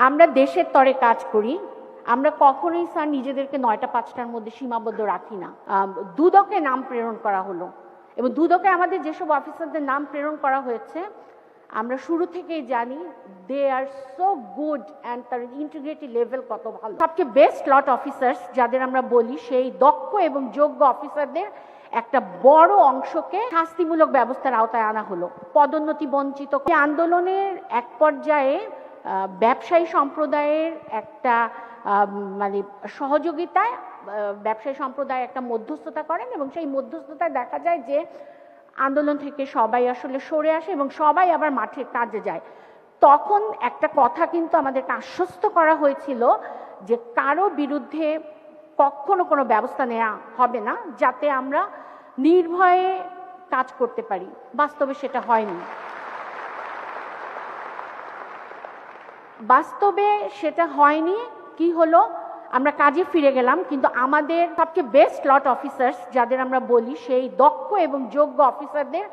আমরা দেশের তরে কাজ করি। আমরা কখনোই স্যার নিজেদেরকে ৯টা ৫টার মধ্যে সীমাবদ্ধ রাখি না। দুদকে নাম প্রেরণ করা হলো এবং দুদকে আমাদের যেসব অফিসারদের নাম প্রেরণ করা হয়েছে আমরা শুরু থেকেই জানি দে আর সো গুড অ্যান্ড তার ইন্টিগ্রিটি লেভেল কত ভালো। সবচেয়ে বেস্ট লট অফিসার্স যাদের আমরা বলি সেই দক্ষ এবং যোগ্য অফিসারদের একটা বড় অংশকে শাস্তিমূলক ব্যবস্থার আওতায় আনা হলো। পদোন্নতি বঞ্চিত আন্দোলনের এক পর্যায়ে ব্যবসায়ী সম্প্রদায়ের একটা মানে সহযোগিতায় ব্যবসায়ী সম্প্রদায় একটা মধ্যস্থতা করেন এবং সেই মধ্যস্থতায় দেখা যায় যে আন্দোলন থেকে সবাই আসলে সরে আসে এবং সবাই আবার মাঠে কাজে যায়। তখন একটা কথা কিন্তু আমাদেরকে আশ্বস্ত করা হয়েছিল যে কারো বিরুদ্ধে কখনো কোনো ব্যবস্থা নেওয়া হবে না, যাতে আমরা নির্ভয়ে কাজ করতে পারি। বাস্তবে সেটা হয়নি। কি হলো, আমরা কাজে ফিরে গেলাম, কিন্তু আমাদের সবচেয়ে বেস্ট লট অফিসার্স যাদের আমরা বলি সেই দক্ষ এবং যোগ্য অফিসারদের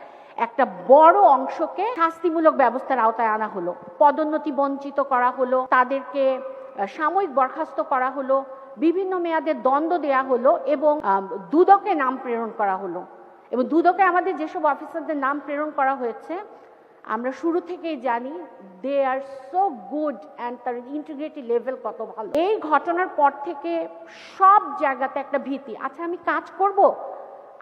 একটা বড় অংশকে শাস্তিমূলক ব্যবস্থার আওতায় আনা হলো। পদোন্নতি বঞ্চিত করা হলো, তাদেরকে সাময়িক বরখাস্ত করা হলো, বিভিন্ন মেয়াদের দণ্ড দেয়া হলো এবং দুদকে নাম প্রেরণ করা হলো। এবং দুদকে আমাদের যেসব অফিসারদের নাম প্রেরণ করা হয়েছে আমরা শুরু থেকেই জানি দে আর সো গুড অ্যান্ড তার ইন্টিগ্রিটি লেভেল কত ভালো। এই ঘটনার পর থেকে সব জায়গাতে একটা ভীতি, আচ্ছা আমি কাজ করব,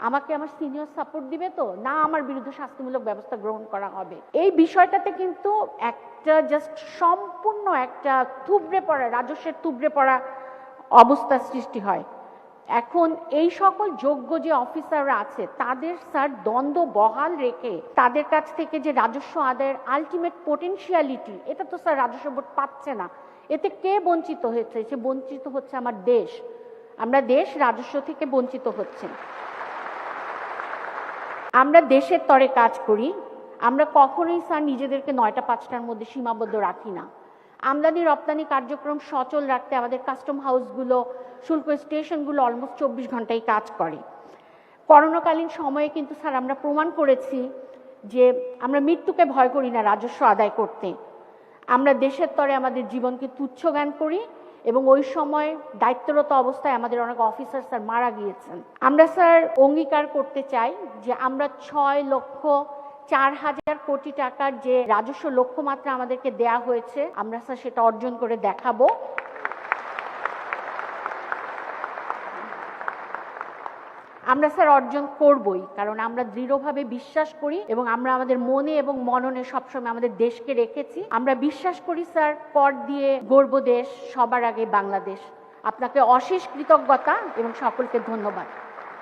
আমাকে আমার সিনিয়র সাপোর্ট দিবে তো, না আমার বিরুদ্ধে শাস্তিমূলক ব্যবস্থা গ্রহণ করা হবে। এই বিষয়টাতে কিন্তু একটা জাস্ট সম্পূর্ণ একটা থুবড়ে পড়া, রাজস্বের থুবড়ে পড়া অবস্থা সৃষ্টি হয়। এখন এই সকল যোগ্য যে অফিসাররা আছে তাদের স্যার দ্বন্দ্ব বহাল রেখে তাদের কাছ থেকে যে রাজস্ব আদায়ের আলটিমেট পোটেনশিয়ালিটি, এটা তো স্যার রাজস্ব বোর্ড পাচ্ছে না। এতে কে বঞ্চিত হয়েছে? সে বঞ্চিত হচ্ছে আমার দেশ। আমরা দেশ রাজস্ব থেকে বঞ্চিত হচ্ছে। আমরা দেশের তরে কাজ করি। আমরা কখনোই স্যার নিজেদেরকে ৯টা ৫টার মধ্যে সীমাবদ্ধ রাখি না। আমদানি রপ্তানি কার্যক্রম সচল রাখতে আমাদের কাস্টম হাউসগুলো, শুল্ক স্টেশনগুলো অলমোস্ট ২৪ ঘন্টায় কাজ করে। করোনাকালীন সময়ে কিন্তু স্যার আমরা প্রমাণ করেছি যে আমরা মৃত্যুকে ভয় করি না রাজস্ব আদায় করতে। আমরা দেশের তরে আমাদের জীবনকে তুচ্ছ জ্ঞান করি এবং ওই সময় দায়িত্বরত অবস্থায় আমাদের অনেক অফিসার স্যার মারা গিয়েছেন। আমরা স্যার অঙ্গীকার করতে চাই যে আমরা ৬,০৪,০০০ কোটি টাকার যে রাজস্ব লক্ষ্যমাত্রা আমাদেরকে দেয়া হয়েছে আমরা স্যার সেটা অর্জন করে দেখাবো। আমরা স্যার অর্জন করবই, কারণ আমরা দৃঢ়ভাবে বিশ্বাস করি এবং আমরা আমাদের মনে এবং মননে সবসময় আমাদের দেশকে রেখেছি। আমরা বিশ্বাস করি স্যার কর দিয়ে গর্ব দেশ, সবার আগে বাংলাদেশ। আপনাকে অশেষ কৃতজ্ঞতা এবং সকলকে ধন্যবাদ।